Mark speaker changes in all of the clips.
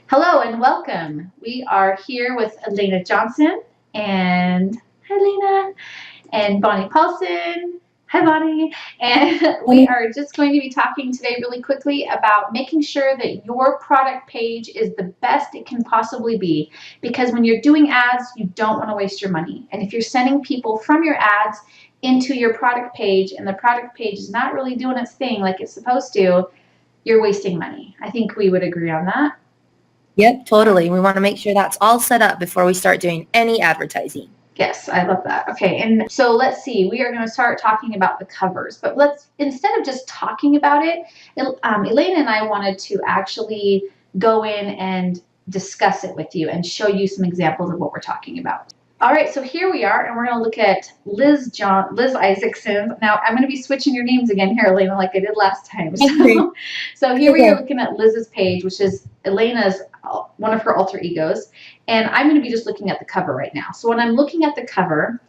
Speaker 1: Hello and welcome. We are here with Elena Johnson and hi Elena and Bonnie Paulson. Hi Bonnie. And we are just going to be talking today really quickly about making sure that your product page is the best it can possibly be. Because when you're doing ads, you don't want to waste your money. And if you're sending people from your ads into your product page and the product page is not really doing its thing like it's supposed to, you're wasting money. I think we would agree on that.
Speaker 2: Yep, totally. We want to make sure that's all set up before we start doing any advertising.
Speaker 1: Yes, I love that. Okay, and so let's see. We are going to start talking about the covers, but instead of just talking about it, Elena and I wanted to actually go in and discuss it with you and show you some examples of what we're talking about. All right, so here we are, and we're going to look at Liz Isaacson. Now, I'm going to be switching your names again here, Elena, like I did last time. So here we are looking at Liz's page, which is Elena's, one of her alter egos, and I'm going to be just looking at the cover right now. So when I'm looking at the cover,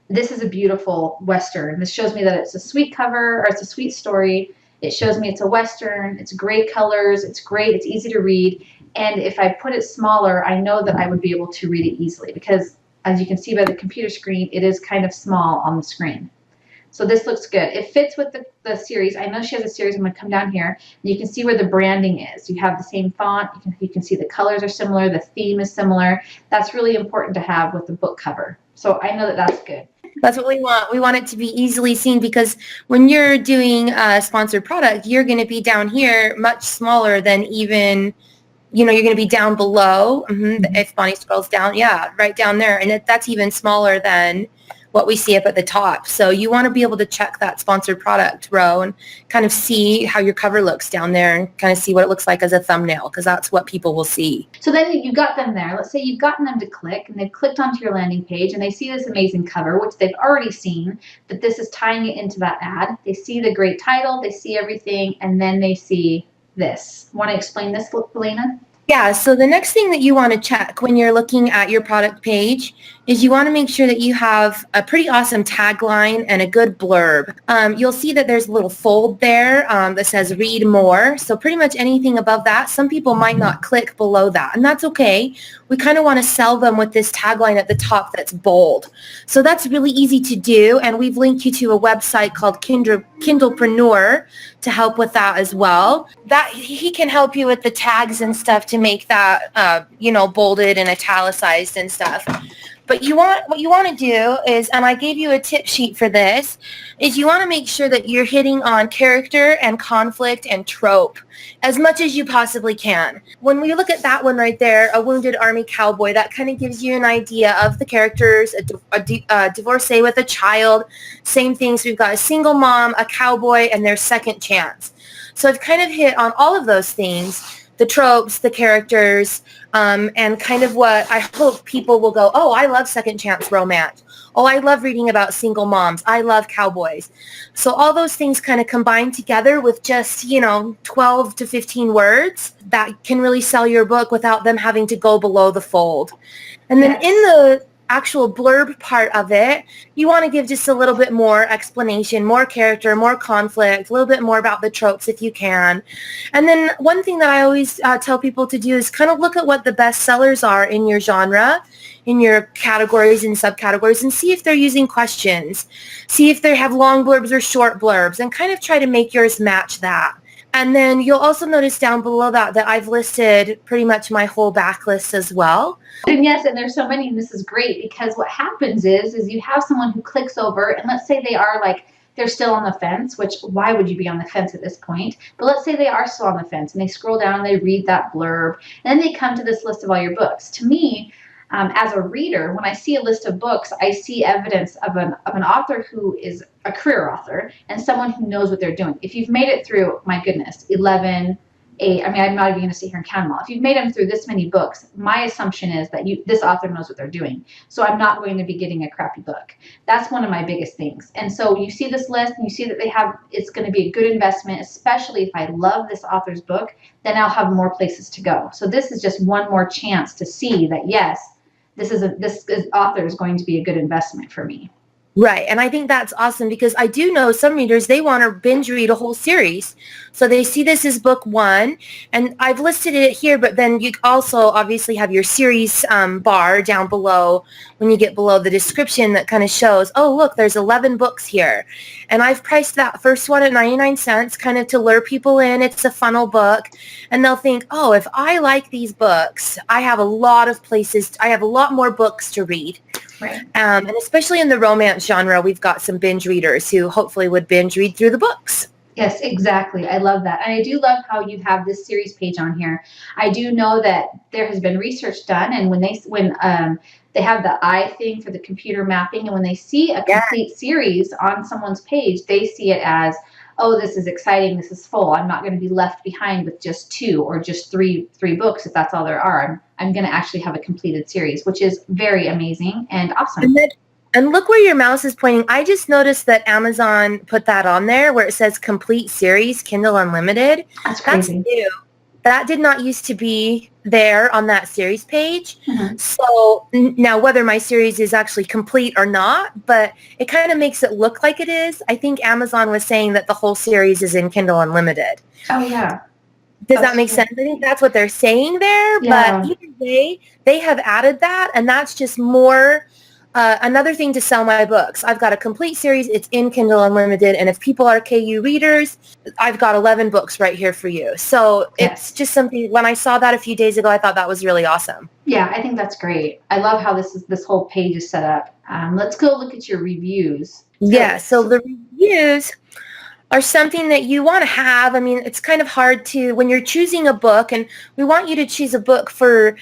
Speaker 1: this is a beautiful Western. This shows me that it's a sweet cover, or it's a sweet story. It shows me it's a Western, it's great colors, it's great, it's easy to read, and if I put it smaller, I know that I would be able to read it easily because as you can see by the computer screen, it is kind of small on the screen. So this looks good. It fits with the series. I know she has a series. I'm going to come down here. And you can see where the branding is. You have the same font. You can see the colors are similar. The theme is similar. That's really important to have with the book cover. So I know that that's good.
Speaker 2: That's what we want. We want it to be easily seen because when you're doing a sponsored product, you're going to be down here much smaller than even, you're going to be down below. If Bonnie scrolls down, yeah, right down there. And that's even smaller than what we see up at the top. So you want to be able to check that sponsored product row and kind of see how your cover looks down there and kind of see what it looks like as a thumbnail because that's what people will see.
Speaker 1: So then you got them there. Let's say you've gotten them to click and they've clicked onto your landing page and they see this amazing cover, which they've already seen, that this is tying it into that ad. They see the great title, they see everything, and then they see this. Want to explain this, Elena?
Speaker 2: Yeah, so the next thing that you want to check when you're looking at your product page is you want to make sure that you have a pretty awesome tagline and a good blurb. You'll see that there's a little fold there that says read more. So pretty much anything above that, some people might not click below that, and that's okay. We kind of want to sell them with this tagline at the top that's bold. So that's really easy to do, and we've linked you to a website called Kindlepreneur to help with that as well. That he can help you with the tags and stuff to make that bolded and italicized and stuff. But what you want to do is, and I gave you a tip sheet for this, is you want to make sure that you're hitting on character and conflict and trope as much as you possibly can. When we look at that one right there, a wounded army cowboy, that kind of gives you an idea of the characters, a divorcee with a child, same things. We've got a single mom, a cowboy, and their second chance. So I've kind of hit on all of those things, the tropes, the characters, and kind of what I hope people will go, oh, I love second chance romance. Oh, I love reading about single moms. I love cowboys. So all those things kind of combine together with just, 12 to 15 words that can really sell your book without them having to go below the fold. And then in the actual blurb part of it, you want to give just a little bit more explanation, more character, more conflict, a little bit more about the tropes if you can. And then one thing that I always tell people to do is kind of look at what the best sellers are in your genre, in your categories and subcategories, and see if they're using questions. See if they have long blurbs or short blurbs, and kind of try to make yours match that. And then you'll also notice down below that I've listed pretty much my whole backlist as well.
Speaker 1: And yes, and there's so many, and this is great because what happens is you have someone who clicks over, and let's say they are they're still on the fence, which why would you be on the fence at this point? But let's say they are still on the fence and they scroll down and they read that blurb, and then they come to this list of all your books. To me, as a reader, when I see a list of books, I see evidence of an author who is a career author and someone who knows what they're doing. If you've made it through, my goodness, 11, 8, I'm not even going to sit here and count them all. If you've made them through this many books, my assumption is that this author knows what they're doing. So I'm not going to be getting a crappy book. That's one of my biggest things. And so you see this list and you see that it's going to be a good investment, especially if I love this author's book, then I'll have more places to go. So this is just one more chance to see that, yes, this author is going to be a good investment for me.
Speaker 2: Right. And I think that's awesome because I do know some readers, they want to binge read a whole series. So they see this as book one, and I've listed it here, but then you also obviously have your series bar down below when you get below the description that kind of shows, oh, look, there's 11 books here. And I've priced that first one at 99 cents kind of to lure people in. It's a funnel book. And they'll think, oh, if I like these books, I have a lot more books to read.
Speaker 1: Right.
Speaker 2: And especially in the romance genre, we've got some binge readers who hopefully would binge read through the books.
Speaker 1: Yes, exactly. I love that. And I do love how you have this series page on here. I do know that there has been research done, and when they have the eye thing for the computer mapping, and when they see a complete series on someone's page, they see it as, oh, this is exciting, this is full. I'm not going to be left behind with just two or just three books if that's all there are. I'm going to actually have a completed series, which is very amazing and awesome.
Speaker 2: And look where your mouse is pointing. I just noticed that Amazon put that on there where it says complete series, Kindle Unlimited.
Speaker 1: That's crazy.
Speaker 2: That's new. That did not used to be there on that series page.
Speaker 1: Mm-hmm.
Speaker 2: So now whether my series is actually complete or not, but it kind of makes it look like it is. I think Amazon was saying that the whole series is in Kindle Unlimited.
Speaker 1: Oh, yeah.
Speaker 2: Does that make sense? I think that's what they're saying there.
Speaker 1: Yeah.
Speaker 2: But either way, they have added that, and that's just more another thing to sell my books. I've got a complete series. It's in Kindle Unlimited. And if people are KU readers, I've got 11 books right here for you. So it's just something, when I saw that a few days ago, I thought that was really awesome.
Speaker 1: Yeah, I think that's great. I love how this whole page is set up. Let's go look at your reviews.
Speaker 2: So the reviews are something that you want to have. I mean, it's kind of hard to, when you're choosing a book, and we want you to choose a book to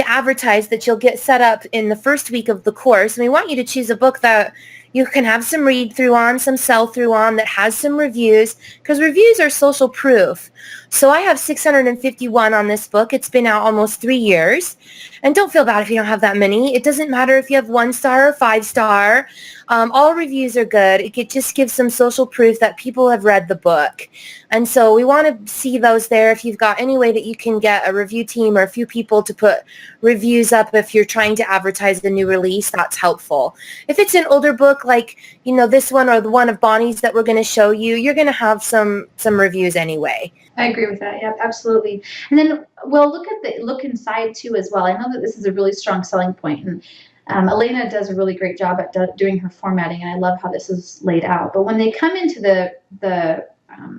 Speaker 2: advertise that you'll get set up in the first week of the course. And we want you to choose a book that you can have some read through on, some sell through on, that has some reviews, because reviews are social proof. So I have 651 on this book. It's been out almost 3 years. And don't feel bad if you don't have that many. It doesn't matter if you have 1 star or 5 star. All reviews are good. It just gives some social proof that people have read the book. And so we want to see those there. If you've got any way that you can get a review team or a few people to put reviews up if you're trying to advertise the new release, that's helpful. If it's an older book like, this one or the one of Bonnie's that we're going to show you, you're going to have some reviews anyway.
Speaker 1: I agree with that. Yep, absolutely. And then we'll look inside too as well. I know that this is a really strong selling point, and Elena does a really great job at doing her formatting, and I love how this is laid out. But when they come into the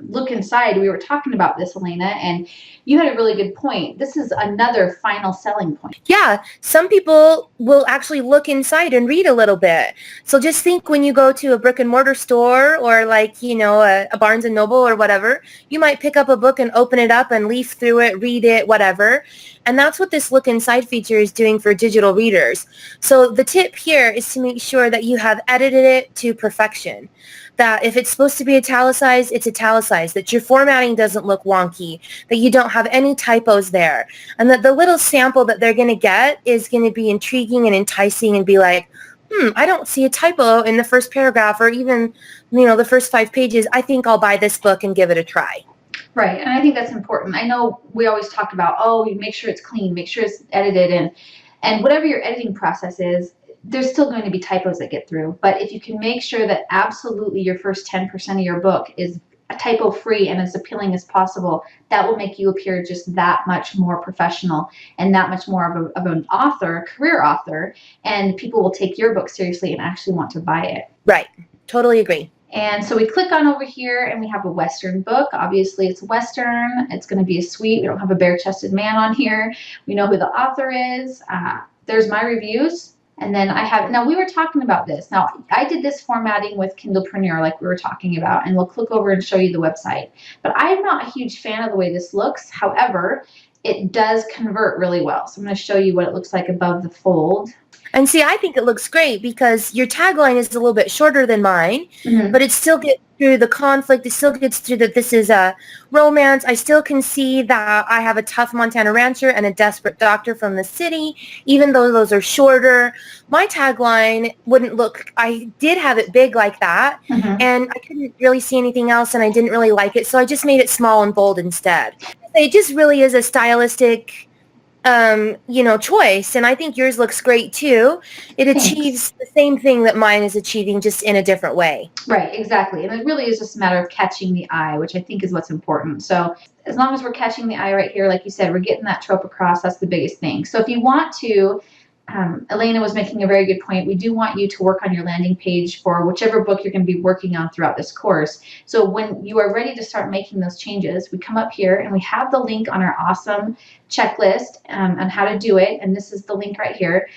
Speaker 1: look inside, we were talking about this, Elena, and you had a really good point. This is another final selling point.
Speaker 2: Yeah, some people will actually look inside and read a little bit. So just think when you go to a brick and mortar store or a Barnes and Noble or whatever, you might pick up a book and open it up and leaf through it, read it, whatever. And that's what this look inside feature is doing for digital readers. So the tip here is to make sure that you have edited it to perfection. That if it's supposed to be italicized, it's italicized, that your formatting doesn't look wonky, that you don't have any typos there, and that the little sample that they're going to get is going to be intriguing and enticing and be like, I don't see a typo in the first paragraph or even, the first 5 pages. I think I'll buy this book and give it a try.
Speaker 1: Right, and I think that's important. I know we always talk about, you make sure it's clean, make sure it's edited, and whatever your editing process is, there's still going to be typos that get through. But if you can make sure that absolutely your first 10% of your book is typo free and as appealing as possible, that will make you appear just that much more professional and that much more of an author, a career author, and people will take your book seriously and actually want to buy it.
Speaker 2: Right, totally agree.
Speaker 1: And so we click on over here and we have a Western book. Obviously it's Western. It's going to be a suite. We don't have a bare-chested man on here. We know who the author is. There's my reviews. And then now we were talking about this. Now I did this formatting with Kindlepreneur like we were talking about, and we'll click over and show you the website. But I'm not a huge fan of the way this looks. However, it does convert really well. So I'm going to show you what it looks like above the fold.
Speaker 2: And see, I think it looks great because your tagline is a little bit shorter than mine, but it still gets through the conflict. It still gets through that this is a romance. I still can see that I have a tough Montana rancher and a desperate doctor from the city, even though those are shorter. My tagline wouldn't look, I did have it big like that, and I couldn't really see anything else, and I didn't really like it, so I just made it small and bold instead. It just really is a stylistic choice. And I think yours looks great too. It
Speaker 1: Thanks.
Speaker 2: achieves the same thing that mine is achieving, just in a different way.
Speaker 1: Right, exactly. And it really is just a matter of catching the eye, which I think is what's important. So as long as we're catching the eye right here, like you said, we're getting that trope across. That's the biggest thing. So if you want to, Elena was making a very good point. We do want you to work on your landing page for whichever book you're going to be working on throughout this course. So when you are ready to start making those changes, we come up here and we have the link on our awesome checklist on how to do it. And this is the link right here.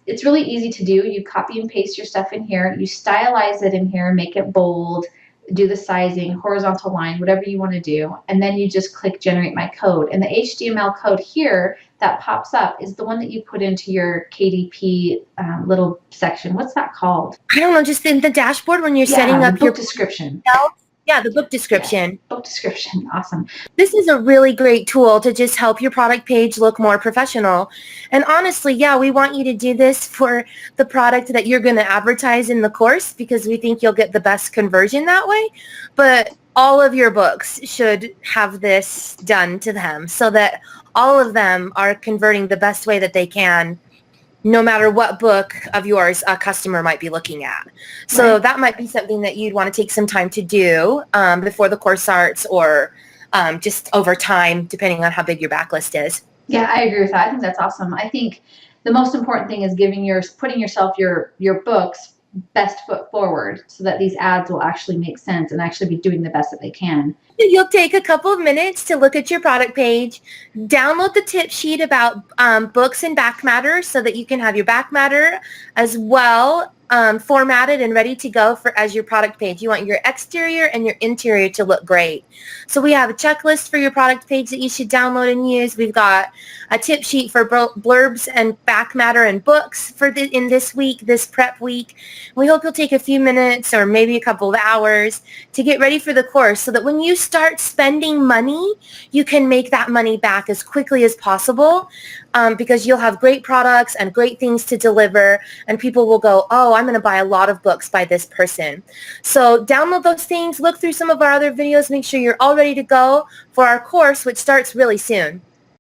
Speaker 1: It's really easy to do. You copy and paste your stuff in here. You stylize it in here, make it bold, do the sizing, horizontal line, whatever you want to do. And then you just click generate my code. And the HTML code here that pops up is the one that you put into your KDP little section. What's that called?
Speaker 2: I don't know, just in the dashboard when you're setting
Speaker 1: Yeah, the
Speaker 2: up your
Speaker 1: book description.
Speaker 2: Yeah, the book
Speaker 1: Yeah,
Speaker 2: description.
Speaker 1: book description. Awesome.
Speaker 2: This is a really great tool to just help your product page look more professional. And honestly, yeah, we want you to do this for the product that you're going to advertise in the course because we think you'll get the best conversion that way. But all of your books should have this done to them so that all of them are converting the best way that they can, no matter what book of yours a customer might be looking at. So
Speaker 1: Right.
Speaker 2: that might be something that you'd want to take some time to do before the course starts, or just over time, depending on how big your backlist is.
Speaker 1: Yeah, I agree with that. I think that's awesome. I think the most important thing is putting yourself your books best foot forward so that these ads will actually make sense and actually be doing the best that they can.
Speaker 2: You'll take a couple of minutes to look at your product page, download the tip sheet about books and backmatter so that you can have your backmatter as well formatted and ready to go for as your product page. You want your exterior and your interior to look great. So we have a checklist for your product page that you should download and use. We've got a tip sheet for blurbs and backmatter and books for in this prep week. We hope you'll take a few minutes or maybe a couple of hours to get ready for the course so that when you start spending money, you can make that money back as quickly as possible because you'll have great products and great things to deliver, and people will go, oh, I'm going to buy a lot of books by this person. So download those things, look through some of our other videos, make sure you're all ready to go for our course, which starts really soon.